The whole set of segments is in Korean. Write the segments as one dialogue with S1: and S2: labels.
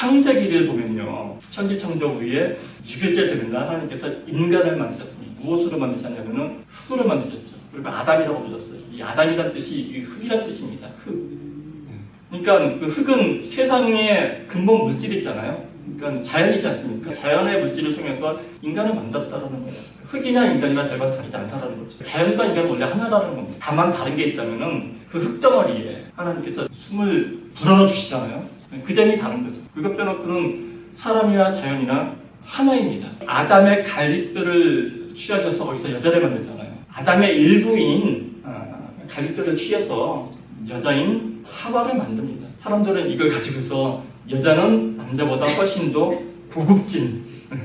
S1: 창세기를 보면요, 천지창조 후에 6일째 되는 날 하나님께서 인간을 만드셨습니다. 무엇으로 만드셨냐면은 흙으로 만드셨죠. 그리고 아담이라고 불렀어요. 이 아담이란 뜻이 이 흙이란 뜻입니다. 흙. 그러니까 그 흙은 세상의 근본 물질이잖아요. 그러니까 자연이지 않습니까? 자연의 물질을 통해서 인간을 만들었다는 거예요. 흙이나 인간이나 별반 다르지 않다는 거죠. 자연과 인간은 원래 하나라는 겁니다. 다만 다른 게 있다면은 그 흙덩어리에 하나님께서 숨을 불어넣어 주시잖아요. 그 점이 다른 거죠. 그것 빼놓고는 사람이나 자연이나 하나입니다. 아담의 갈빗뼈를 취하셔서 거기서 여자를 만들잖아요. 아담의 일부인 갈빗뼈를 취해서 여자인 하와를 만듭니다. 사람들은 이걸 가지고서 여자는 남자보다 훨씬 더 고급진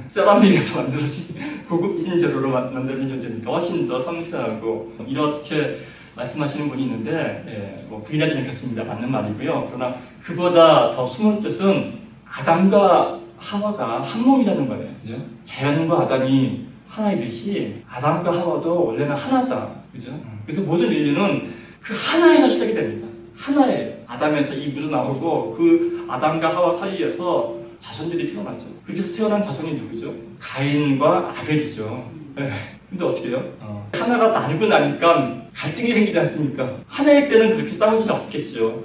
S1: 세라믹에서 만들어진 고급진 재료로 만들어진 존재니까 훨씬 더 섬세하고 이렇게 말씀하시는 분이 있는데 뭐 부인하지 않겠습니다. 맞는 말이고요. 그러나 그보다 더 숨은 뜻은 아담과 하와가 한 몸이라는 거예요. 그죠? 자연과 아담이 하나이듯이 아담과 하와도 원래는 하나다. 그죠? 그래서 모든 인류는 그 하나에서 시작이 됩니다. 하나에 아담에서 이브로 나오고 그 아담과 하와 사이에서 자손들이 태어나죠. 그래서 태어난 자손이 누구죠? 가인과 아벨이죠. 네. 근데 어떻게 해요? 하나가 나누고 나니까 갈등이 생기지 않습니까? 하나일 때는 그렇게 싸울 일이 없겠죠.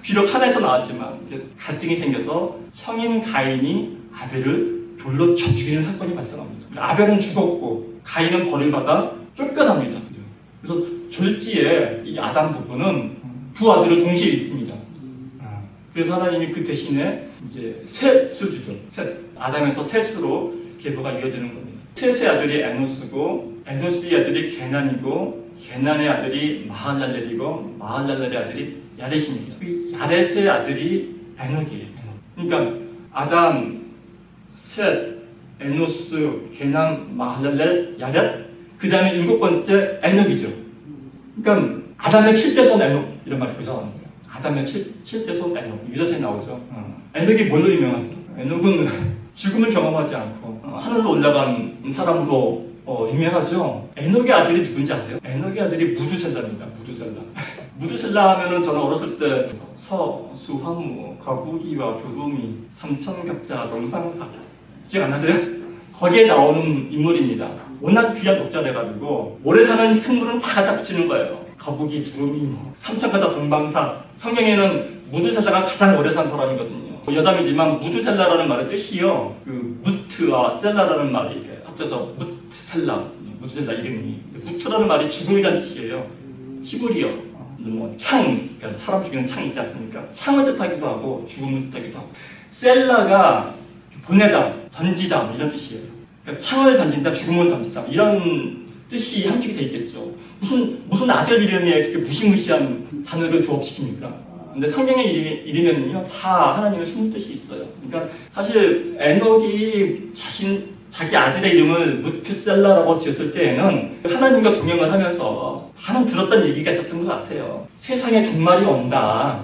S1: 비록 하나에서 나왔지만 갈등이 생겨서 형인 가인이 아벨을 돌로 쳐 죽이는 사건이 발생합니다. 아벨은 죽었고 가인은 벌을 받아 쫓겨납니다. 그래서 졸지에 이 아담 부부는 두 아들을 동시에 있습니다. 그래서 하나님이 그 대신에 이제 셋을 주죠. 셋. 아담에서 셋으로 계보가 이어지는 겁니다. 셋의 아들이 에노스고, 에노스의 아들이 게난이고, 게난의 아들이 마할랄렐이고, 마할랄렐의 아들이 야렛입니다. 그 야렛의 아들이 에녹이에요. 그러니까 아담, 셋, 에노스, 게난, 마할랄렐, 야렛, 그 다음에 일곱 번째 에녹이죠. 그러니까 아담의 7대손 에녹 이런 말이 거기서 나오는 거예요. 아담의 7대손 에녹 유다서에 나오죠. 에녹이 뭘로 유명하죠? 에녹은 죽음을 경험하지 않고 하늘로 올라간 사람으로 유명하죠. 에녹의 아들이 누군지 아세요? 에녹의 아들이 무두셀라입니다. 무두셀라. 무두셀라 하면은 저는 어렸을 때 서, 수, 화무, 거북이와 두루미, 삼천갑자, 동방사 기억 안 나세요? 거기에 나오는 인물입니다. 워낙 귀한 독자돼가지고 오래 사는 생물은 다 갖다 붙이는 거예요. 거북이, 두루미, 삼천갑자, 동방사. 성경에는 무두셀라가 가장 오래 산 사람이거든요. 여담이지만 무두셀라라는 말의 뜻이요. 그 무트와 셀라라는 말이 이렇게 합쳐서 무트셀라, 무두셀라 이름이. 무트라는 말이 죽음이라는 뜻이에요. 히브리어. 뭐 창, 그러니까 사람 죽이는 창 있지 않습니까? 창을 뜻하기도 하고 죽음을 뜻하기도 하고. 셀라가 보내다, 던지다 이런 뜻이에요. 그러니까 창을 던진다, 죽음을 던진다 이런 뜻이 함축이 돼 있겠죠. 무슨 아들 이름에 그렇게 무시무시한 단어를 조합시킵니까? 근데 성경의 이름에는요 다 하나님의 숨은 뜻이 있어요. 그러니까 사실 에녹이 자기 아들의 이름을 무트셀라라고 지었을 때에는 하나님과 동행을 하면서 하나님 들었던 얘기가 있었던 것 같아요. 세상에 종말이 온다.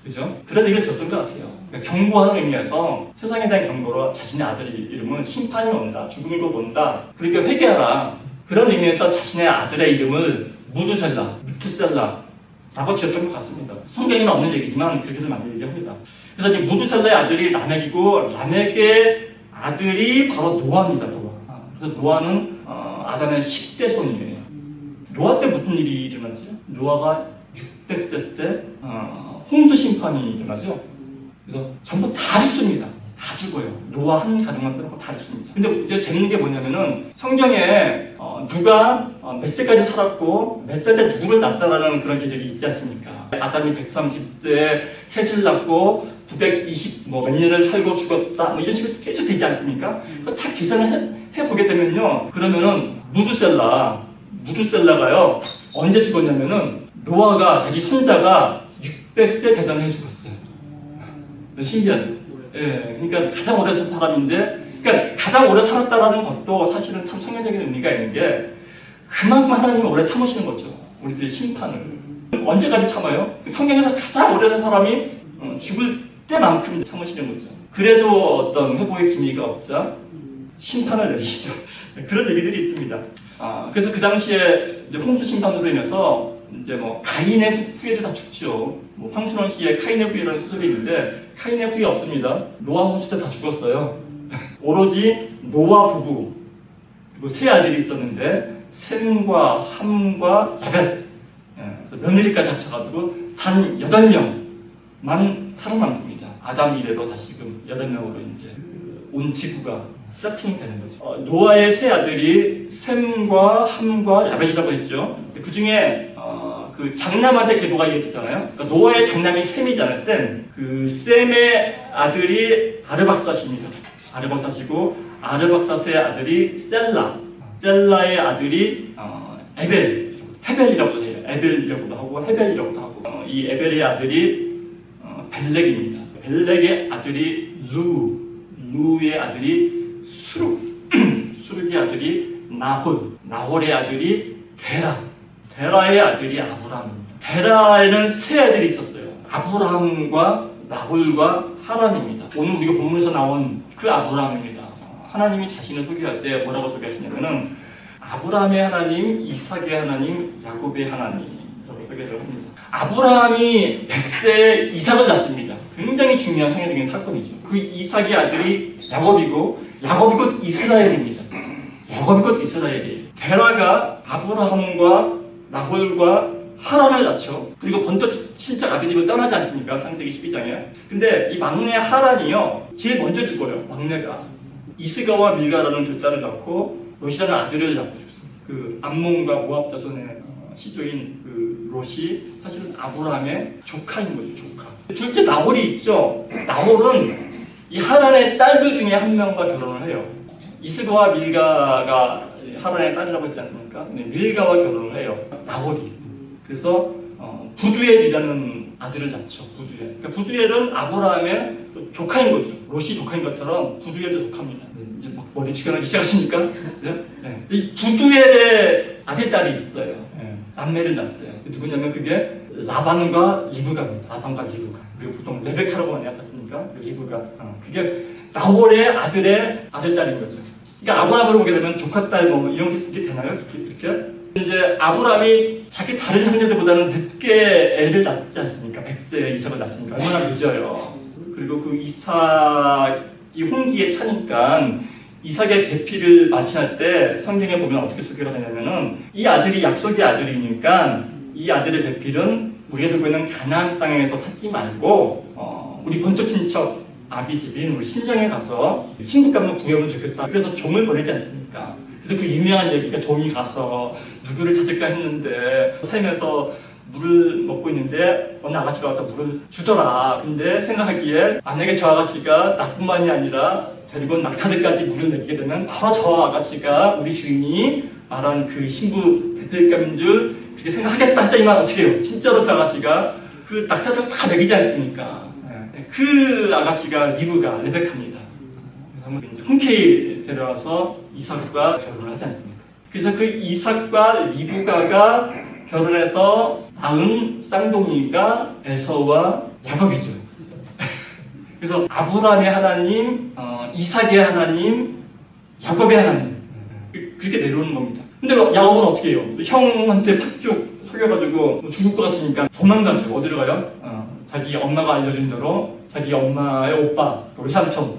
S1: 그죠? 그런 얘기를 들었던 것 같아요. 그러니까 경고하는 의미에서 세상에 대한 경고로 자신의 아들 이름은 심판이 온다. 죽음이 곧 온다. 그러니까 회개하라. 그런 의미에서 자신의 아들의 이름을 무두셀라, 무트셀라라고 지었던 것 같습니다. 성경에는 없는 얘기지만 그렇게도 많이 얘기합니다. 그래서 이 무두셀라의 아들이 라멕이고 라멕의 아들이 바로 노아입니다. 노아. 그래서 노아는 아담의 10대손이에요. 노아 때 무슨 일이 일어나죠? 노아가 600세 때 홍수 심판이 일어나죠. 그래서 전부 다 죽습니다. 다 죽어요. 노아 한 가정만 빼놓고 다 죽습니다. 근데 이제 재밌는 게 뭐냐면은 성경에 누가 몇 세까지 살았고 몇 살 때 누구를 낳았다라는 그런 기록이 있지 않습니까? 아담이 130세에 셋을 낳고 920 몇 년을 살고 죽었다 뭐 이런 식으로 계속 되지 않습니까? 그거 다 계산을 해보게 되면요. 그러면은 무두셀라가요 언제 죽었냐면은 노아가 자기 손자가 600세 되던 해 죽었어요. 신기하죠? 예, 그러니까 가장 오래 산 사람인데, 그러니까 가장 오래 살았다라는 것도 사실은 참 성경적인 의미가 있는 게 그만큼 하나님이 오래 참으시는 거죠. 우리들의 심판을. 언제까지 참아요? 성경에서 가장 오래 산 사람이 죽을 때만큼 참으시는 거죠. 그래도 어떤 회복의 기미가 없자 심판을 내리시죠. 그런 얘기들이 있습니다. 그래서 그 당시에 이제 홍수 심판으로 인해서 이제 뭐 가인의 후예도 다 죽죠. 뭐 황순원 씨의 카인의 후예라는 소설이 있는데 카인의 후예 없습니다. 노아 혼수때 다 죽었어요. 오로지 노아 부부 그리고 세 아들이 있었는데 셈과 함과 야벳, 그래서 며느리까지 합쳐가지고 단 8명만 살아남습니다. 아담 이래로 다시금 8명으로 이제 온 지구가 세팅되는 거죠. 노아의 세 아들이 셈과 함과 야벳이라고 했죠. 그 중에 그 장남한테 계보가 이어졌잖아요. 그러니까 노아의 장남이 셈이잖아요. 셈. 그 셈의 아들이 아르박사십니다. 아르박사시고 아르박사스의 아들이 셀라. 셀라의 아들이 에벨. 헤벨이라고도 해요. 에벨이라고도 하고 헤벨이라고도 하고. 이 에벨의 아들이 벨렉입니다. 벨렉의 아들이 루의 아들이 수룩. 수룩의 아들이 나홀. 나홀의 아들이 데라. 데라의 아들이 아브라함입니다. 데라에는 세 아들이 있었어요. 아브라함과 나홀과 하란입니다. 오늘 우리가 본문에서 나온 그 아브라함입니다. 하나님이 자신을 소개할 때 뭐라고 소개하시냐면은 아브라함의 하나님, 이삭의 하나님, 야곱의 하나님이라고 소개를 합니다. 아브라함이 100세에 이삭을 낳습니다. 굉장히 중요한 성경적인 사건이죠. 그 이삭의 아들이 야곱이고 야곱이 곧 이스라엘입니다. 야곱이 곧 이스라엘이에요. 데라가 아브라함과 나홀과 하란을 낳죠. 그리고 번쩍 친척 아비 집을 떠나지 않습니까? 창세기 12장에. 근데 이 막내 하란이요, 제일 먼저 죽어요. 막내가. 이스가와 밀가라는 두 딸을 낳고 롯이라는 아들을 낳고 죽습니다. 그 암몬과 모압 자손의 시조인 그 롯이 사실은 아브라함의 조카인 거죠. 조카. 둘째 나홀이 있죠. 나홀은 이 하란의 딸들 중에 한 명과 결혼을 해요. 이스가와 밀가가 하란의 딸이라고 했지 않습니까? 네, 밀가와 결혼을 해요. 나홀이. 그래서 부두엘이라는 아들을 낳죠. 부두엘. 그러니까 부두엘은 아브라함의 조카인 거죠. 롯이 조카인 것처럼 부두엘도 조카입니다. 네, 이제 막 머리 지끈하기 시작하십니까? 네? 네. 이 부두엘의 아들딸이 있어요. 네. 남매를 낳았어요. 누구냐면 그게 라반과 리브가입니다. 라반과 리브가. 그리고 보통 레베카라고 많이 하지 않습니까? 리브가. 그게 나홀의 아들의 아들딸인 거죠. 그러니까 아브라함을 보게 되면 조카 딸 뭐 이런 게 되나요? 이렇게? 이제 아브라함이 자기 다른 형제들보다는 늦게 애를 낳지 않습니까? 100세에 이삭을 낳습니까? 얼마나 늦어요. 그리고 그 이삭이 홍기에 차니까 이삭의 배필을 맞이할 때 성경에 보면 어떻게 소개가 되냐면은 이 아들이 약속의 아들이니까 이 아들의 배필은 우리가 살고 있는 가나안 땅에서 찾지 말고 우리 본토 친척 아비 집인 우리 친정에 가서 친구감을 구해오면 좋겠다. 그래서 종을 보내지 않습니까? 그래서 그 유명한 얘기가 종이 가서 누구를 찾을까 했는데 살면서 물을 먹고 있는데 어느 아가씨가 와서 물을 주더라. 근데 생각하기에 만약에 저 아가씨가 나뿐만이 아니라 데리고 온 낙타들까지 물을 먹이게 되면 바로 저 아가씨가 우리 주인이 말한 그 신부 베들감인 줄 그렇게 생각하겠다 했더니만 어떻게 해요? 진짜로 그 아가씨가 그 낙타들 다 먹이지 않습니까? 그 아가씨가 리브가 레베카입니다. 흔쾌히 데려와서 이삭과 결혼을 하지 않습니까? 그래서 그 이삭과 리브가가 결혼해서 낳은 쌍둥이가 에서와 야곱이죠. 그래서 아브라함의 하나님, 이삭의 하나님, 야곱의 하나님 그렇게 내려오는 겁니다. 근데 야곱은 어떻게 해요? 형한테 팍쭉 속여가지고 죽을 것 같으니까 도망가죠. 어디로 가요? 자기 엄마가 알려준 대로 자기 엄마의 오빠, 우리 삼촌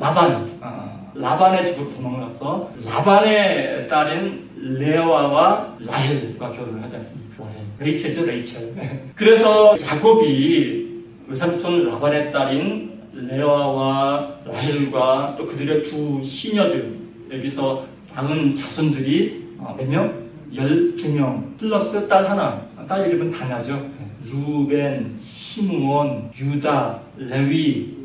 S1: 라반의 집으로 도망갔어. 라반의 딸인 레아와 라헬과 결혼을 하지 않습니까? 레이첼도 레이첼. 그래서 야곱이 우리 삼촌 라반의 딸인 레아와 라헬과 또 그들의 두 시녀들, 여기서 낳은 자손들이 몇 명? 12명 플러스 딸 하나. 딸 이름은 다냐죠. 루벤, 시므온, 유다, 레위,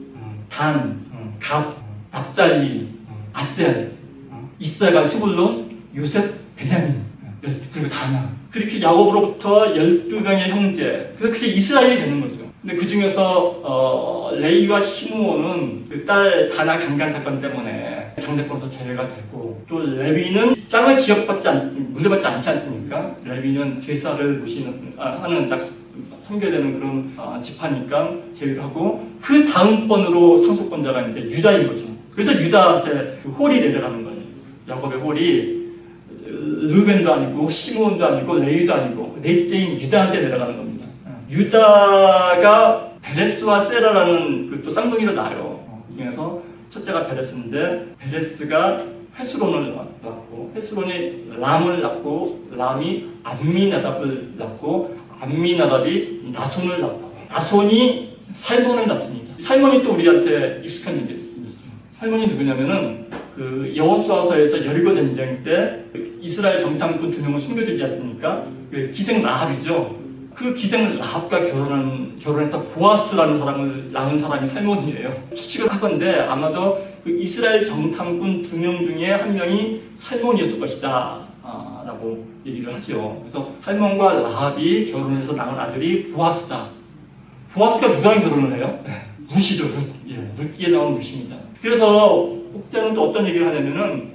S1: 단, 갓, 납달리, 아셀, 이사가, 스불론, 요셉, 베냐민, 그리고 다냐. 그렇게 야곱으로부터 12명의 형제. 그래서 그게 이스라엘이 되는 거죠. 근데 그 중에서 레이와 시므온은 그 딸 다나 강간 사건 때문에 장자권에서 제외가 되고, 또 레위는 땅을 물려받지 않지 않습니까? 레위는 제사를 하는 선교되는 그런 지파니까 제외를 하고, 그 다음번으로 상속권자가 이제 유다인 거죠. 그래서 유다한테 홀이 내려가는 거예요. 야곱의 홀이 르벤도 아니고 시므온도 아니고 레위도 아니고 넷째인 유다한테 내려가는 겁니다. 유다가 베레스와 세라라는 그 또 쌍둥이를 낳아요. 그 중에서 첫째가 베레스인데 베레스가 헤스론을 낳고 헤스론이 람을 낳고 람이 암미나답을 낳고 암미나답이 나손을 낳고 나손이 살몬을 낳습니다. 살몬이 또 우리한테 익숙한 얘기죠. 살몬이 누구냐면은 그 여호수아서에서 여리고 전쟁 때 이스라엘 정탐꾼 2명을 숨겨두지 않습니까? 그 기생 라합이죠. 그 기생 라합과 결혼해서 보아스라는 사람을 낳은 사람이 살몬이에요. 추측을 하건대 아마도 그 이스라엘 정탐꾼 2명 중에 한 명이 살몬이었을 것이다 라고 얘기를 하죠. 그래서 살몬과 라합이 결혼해서 낳은 아들이 보아스다. 보아스가 누구랑 결혼을 해요? 룻이죠. 룻기에 나온 룻입니다. 그래서 혹자는 또 어떤 얘기를 하냐면은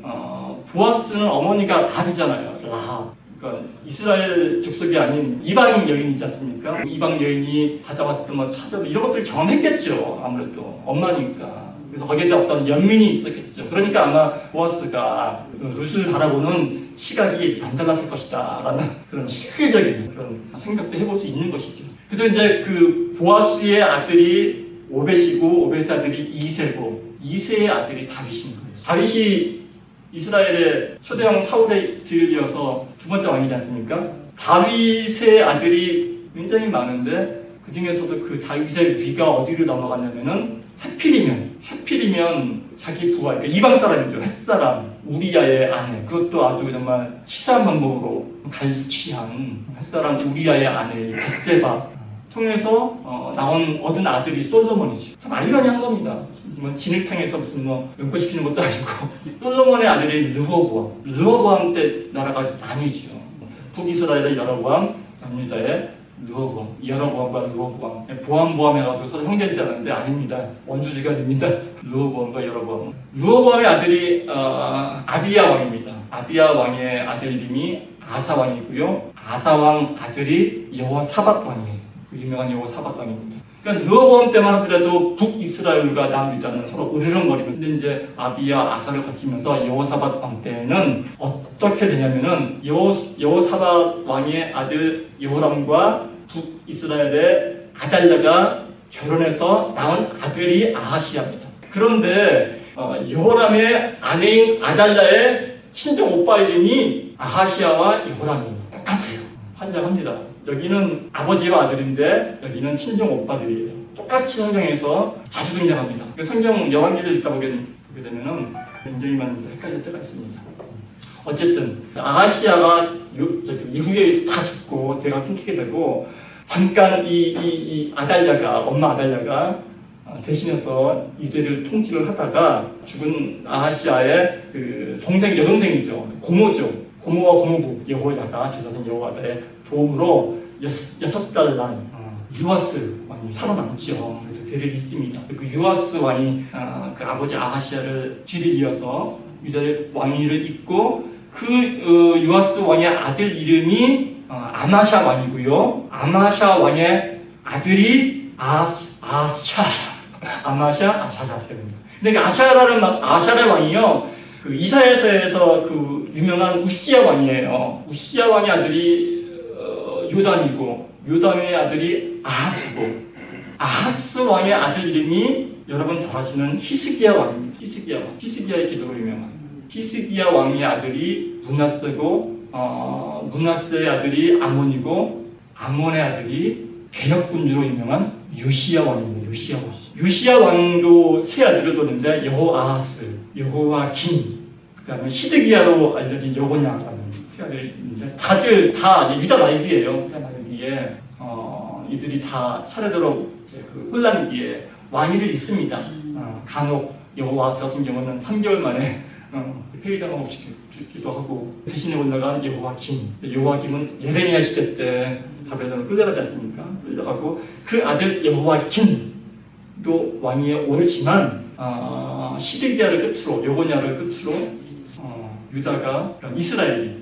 S1: 보아스는 어머니가 라합이잖아요. 라합. 그러니까 이스라엘 족속이 아닌 이방인 여인이지 않습니까? 이방 여인이 가져왔던 뭐 차별 이런 것들을 경험했겠죠. 아무래도 엄마니까. 그래서 거기에다 어떤 연민이 있었겠죠. 그러니까 아마 보아스가 룻을 바라보는 시각이 남달랐을 것이다 라는 그런 실질적인 그런 생각도 해볼 수 있는 것이죠. 그래서 이제 그 보아스의 아들이 오벳이고 오벳의 아들이 이세고 이세의 아들이 다윗인 거예요. 다윗이 이스라엘의 초대왕 사울에 뒤이어서 두 번째 왕이지 않습니까? 다윗의 아들이 굉장히 많은데 그 중에서도 그 다윗의 위가 어디로 넘어갔냐면은 하필이면 자기 부하, 그러니까 이방 사람이죠. 햇사람, 우리야의 아내. 그것도 아주 정말 치사한 방법으로 갈취한 햇사람 우리야의 아내 벳세바 통해서 얻은 아들이 솔로몬이죠. 참 아이러니한 겁니다. 진흙탕에서 무슨 연구시키는 것도 아니고 솔로몬의 아들이 르호보암 때 나라가 나뉘죠. 북이스라엘의 여로보암, 남유다의 르호보암, 여로보암과 르호보암. 보암 해가지고 서로 형제인 줄 알았는데 아닙니다. 원주지간입니다. 르호보암과 여로보암. 르호보암의 아들이 아비야 왕입니다. 아비야 왕의 아들 이름이 아사 왕이고요. 아사 왕 아들이 여호사밧 왕이에요. 그 유명한 여호사밧 왕입니다. 그러니까 르호보암 때만 하더라도 북이스라엘과 남유다는 서로 으르렁거리고 근데 이제 아비야 아사를 거치면서 여호사밧 왕 때는 어떻게 되냐면은 여호사밧 왕의 아들 여호람과 북이스라엘의 아달랴가 결혼해서 낳은 아들이 아하시아입니다. 그런데 여호람의 아내인 아달랴의 친정 오빠 이름이 아하시아와 여호람입니다. 똑같아요. 환장합니다. 여기는 아버지와 아들인데 여기는 친정 오빠들이에요. 똑같이 성경에서 자주 등장합니다. 성경 여왕기를 읽다 보게 되면은 굉장히 많은 헷갈릴 때가 있습니다. 어쨌든 아하시아가 이후에 다 죽고 대가 끊기게 되고 잠깐 이 엄마 아달랴가 대신해서 이들을 통치를 하다가 죽은 아하시아의 그 여동생이죠. 고모와 고모부 여호야다 제사장 여호야다의 도움으로 6달 난 유아스 왕이 살아남죠. 그래서 대를 잇습니다. 그 유아스 왕이 그 아버지 아하시아를 뒤를 이어서 유다의 왕위를 잇고 그 유아스 왕의 아들 이름이 아마샤 왕이고요. 아마샤 왕의 아들이 아샤라입니다. 근데 아샤라 왕이요. 그 이사야서에서 그 유명한 우시야 왕이에요. 우시야 왕의 아들이 요담이고 요담의 아들이 아하스고 아하스 왕의 아들 이름이 여러분 잘 아시는 히스기야 왕입니다. 히스기야의 기도로 유명한 히스기야 왕의 아들이 므낫세고 므낫세의 아들이 아몬이고 아몬의 아들이 개혁군주로 유명한 요시야 왕입니다. 요시야 왕도 세 아들을 뒀는데 여호아하스, 여호와김, 그 다음에 시드기야로 알려진 여호냐라는 세 아들이 있는데 다들 다 유다 말기예요. 유다 말기에 이들이 다 차례대로 그 혼란기에 왕위를 잇습니다. 간혹 여호아하스 같은 경우는 3개월 만에 회의당하고 죽기도 하고 대신에 올라간 여호와김은 예레미야 시대 때 바벨론으로 끌려가지 않습니까? 끌려가고 그 아들 여호와김도 왕위에 오르지만 시드기야를 끝으로 여고냐를 끝으로 유다가 이스라엘이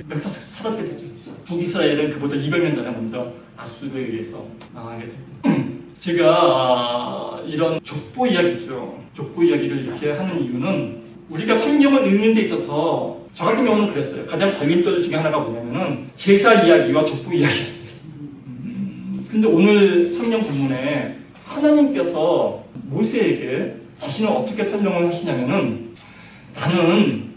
S1: 맹사 사라지게 되죠. 북이스라엘은 그보다 200년 전에 먼저 아수르에 의해서 망하게 됩니다. 제가 이런 족보 이야기죠. 족보 이야기를 이렇게 하는 이유는 우리가 성경을 읽는 데 있어서 저 같은 경우는 그랬어요. 가장 걸림돌 중에 하나가 뭐냐면은 제사 이야기와 족보 이야기였어요. 근데 오늘 성경 본문에 하나님께서 모세에게 자신을 어떻게 설명을 하시냐면은 나는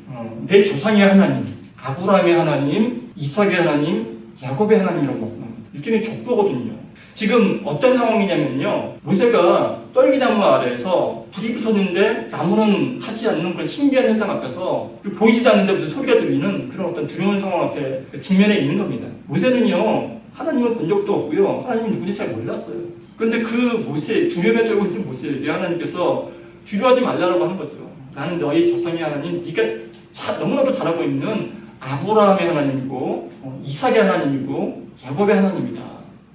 S1: 내 조상의 하나님, 아브라함의 하나님, 이삭의 하나님, 야곱의 하나님이라고 말씀합니다. 일종의 족보거든요. 지금 어떤 상황이냐면요. 모세가 떨기나무 아래에서 불이 붙었는데 나무는 하지 않는 그런 신비한 현상 앞에서 보이지도 않는데 무슨 소리가 들리는 그런 어떤 두려운 상황 앞에 직면해 있는 겁니다. 모세는요. 하나님을 본 적도 없고요. 하나님이 누군지 잘 몰랐어요. 그런데 그 모세, 두려움에 떨고 있는 모세에게 하나님께서 두려워하지 말라고 하는 거죠. 나는 너희 조상의 하나님, 네가 너무나도 잘 알고 있는 아브라함의 하나님이고 이삭의 하나님이고 야곱의 하나님이다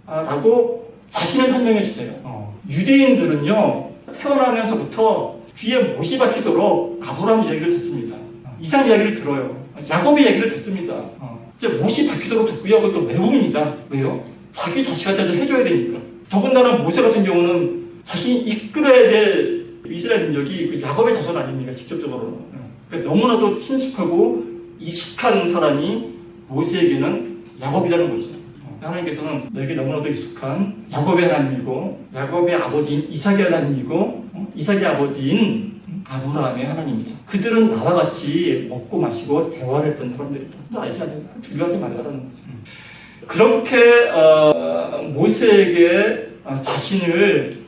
S1: 라고 자신을 설명해 주세요. 유대인들은요 태어나면서부터 귀에 못이 박히도록 아브라함 이야기를 듣습니다. 이삭 이야기를 들어요. 야곱의 이야기를 듣습니다. 이제 못이 박히도록 듣고요. 그것도 외웁니다. 왜요? 자기 자식한테도 해줘야 되니까. 더군다나 모세 같은 경우는 자신이 이끌어야 될 이스라엘 민족이 그 야곱의 자손 아닙니까? 직접적으로. 그러니까 너무나도 친숙하고 익숙한 사람이 모세에게는 야곱이라는 것이죠. 하나님께서는 너에게 너무나도 익숙한 야곱의 하나님이고 야곱의 아버지인 이삭의 하나님이고 이삭의 아버지인 아브라함의 하나님이다. 그들은 나와 같이 먹고 마시고 대화를 했던 사람들이다. 너 알지 않냐? 두려워하지 말라는 거죠. 그렇게 모세에게 자신을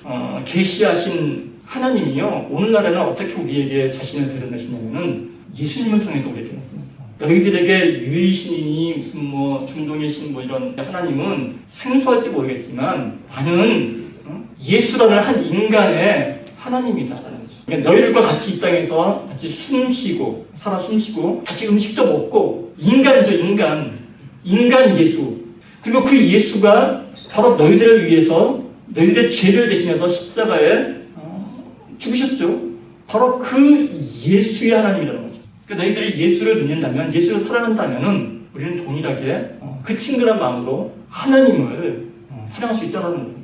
S1: 계시하신 하나님이요. 오늘날에는 어떻게 우리에게 자신을 드러내시냐면은 예수님을 통해서 우리에게 말씀하세요. 너희들에게 유일신이니 무슨 뭐 중동의 신 뭐 이런 하나님은 생소할지 모르겠지만 나는 예수라는 한 인간의 하나님이다라는 거죠. 그러니까 너희들과 같이 이 땅에서 같이 숨쉬고 살아 숨쉬고 같이 음식도 먹고 인간이죠. 인간 예수. 그리고 그 예수가 바로 너희들을 위해서 너희들의 죄를 대신해서 십자가에 죽으셨죠. 바로 그 예수의 하나님이라는 거죠. 그러니까 너희들이 예수를 믿는다면, 예수를 사랑한다면은 우리는 동일하게 그 친근한 마음으로 하나님을 사랑할 수 있다는 거예요.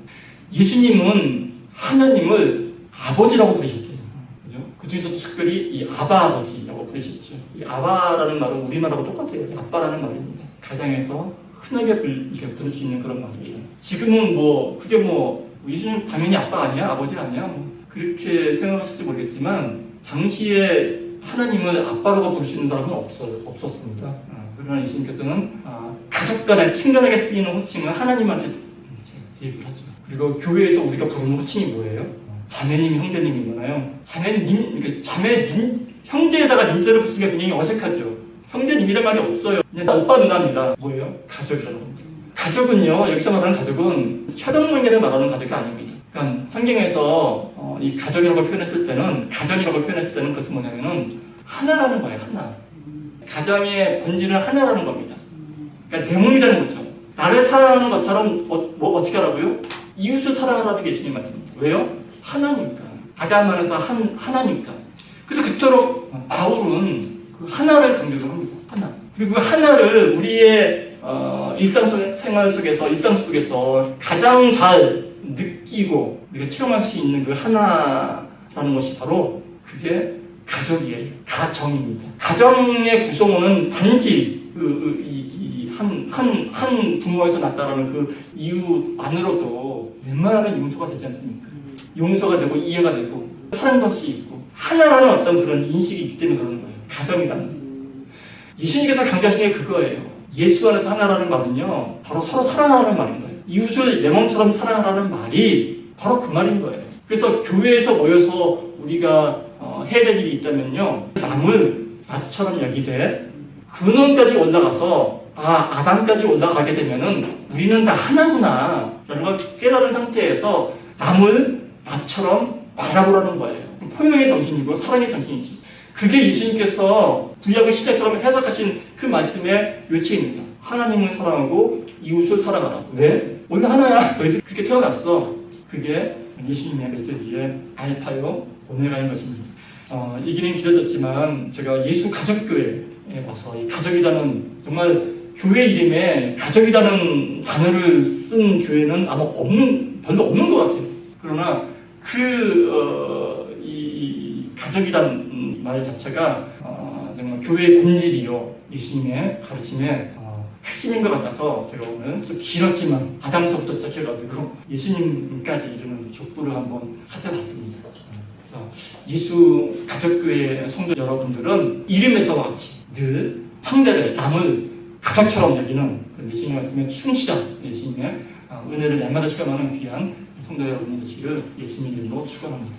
S1: 예수님은 하나님을 아버지라고 부르셨어요. 그죠? 그 중에서 특별히 이 아바 아버지라고 부르셨죠. 이 아바라는 말은 우리말하고 똑같아요. 아빠라는 말입니다. 가정에서 흔하게 부를 수 있는 그런 말이에요. 지금은 그게 예수님 당연히 아빠 아니야? 아버지 아니야? 그렇게 생각하실지 모르겠지만 당시에 하나님을 아빠라고 부를 수 있는 사람은 없었습니다. 그러나 예수님께서는 가족 간에 친근하게 쓰이는 호칭은 하나님한테 대입을 하죠. 그리고 교회에서 우리가 부르는 호칭이 뭐예요? 자매님, 형제님이잖아요. 자매님, 형제에다가 님자를 붙이기가 굉장히 어색하죠. 형제님이란 말이 없어요. 그냥 오빠 누나입니다. 뭐예요? 가족이라는 겁니다. 가족은요, 여기서 말하는 가족은 혈연관계를 말하는 가족이 아닙니다. 그러니까 성경에서 이 가족이라고 표현했을 때는, 가정이라고 표현했을 때는 그것은 뭐냐면은 하나라는 거예요. 하나. 가정의 본질은 하나라는 겁니다. 그러니까 대문이라는 거죠. 나를 사랑하는 것처럼 어떻게 하라고요? 이웃을 사랑하라는 게 주님 말씀입니다. 왜요? 하나니까. 아담만에서 하나니까. 그래서 그토록 바울은 그 하나를 강조를 합니다. 하나. 그리고 그 하나를 우리의 일상 속에서 가장 잘 느끼고 우리가 체험할 수 있는 그 하나라는 것이 바로 그게 가족이에요. 가정입니다. 가정의 구성원은 단지 한 부모에서 났다라는 그 이유만으로도 웬만하면 용서가 되지 않습니까? 용서가 되고 이해가 되고 사랑도 할 수 있고 하나라는 어떤 그런 인식이 있기 때문에 그러는 거예요. 가정이라는 거. 예수님께서 강조하신 게 그거예요. 예수 안에서 하나라는 말은요, 바로 서로 사랑하라는 말인 거예요. 이웃을 내 몸처럼 사랑하라는 말이 바로 그 말인 거예요. 그래서 교회에서 모여서 우리가 해야 될 일이 있다면요, 남을 나처럼 여기되 근원까지 올라가서 아담까지 올라가게 되면은 우리는 다 하나구나 라는 걸 깨달은 상태에서 남을 나처럼 바라보라는 거예요. 포용의 정신이고 사랑의 정신이지. 그게 예수님께서 구약의 시대처럼 해석하신 그 말씀의 요체입니다. 하나님을 사랑하고 이웃을 사랑하라. 왜? 원래 하나야. 너희들 그렇게 태어났어. 그게 예수님의 메시지의 알파요 오메가인 것입니다. 이 길은 길어졌지만 제가 예수 가족교회에 와서 이 가족이라는 정말 교회 이름에 가족이라는 단어를 쓴 교회는 아마 별로 없는 것 같아요. 그러나 이 가족이라는 말 자체가 정말 교회의 본질이요, 예수님의 가르침에 핵심인 것 같아서 제가 오늘 좀 길었지만 아담서부터 시작해가지고 예수님까지 이르는 족보를 한번 살펴봤습니다. 그래서 예수 가족교회 성도 여러분들은 이름에서와 같이 늘 상대를 남을 가족처럼 여기는 그 예수님 말씀에 충실한 예수님의 은혜를 날마다 체험하는 귀한 성도 여러분이 되시기를 예수님 이름으로 축원합니다.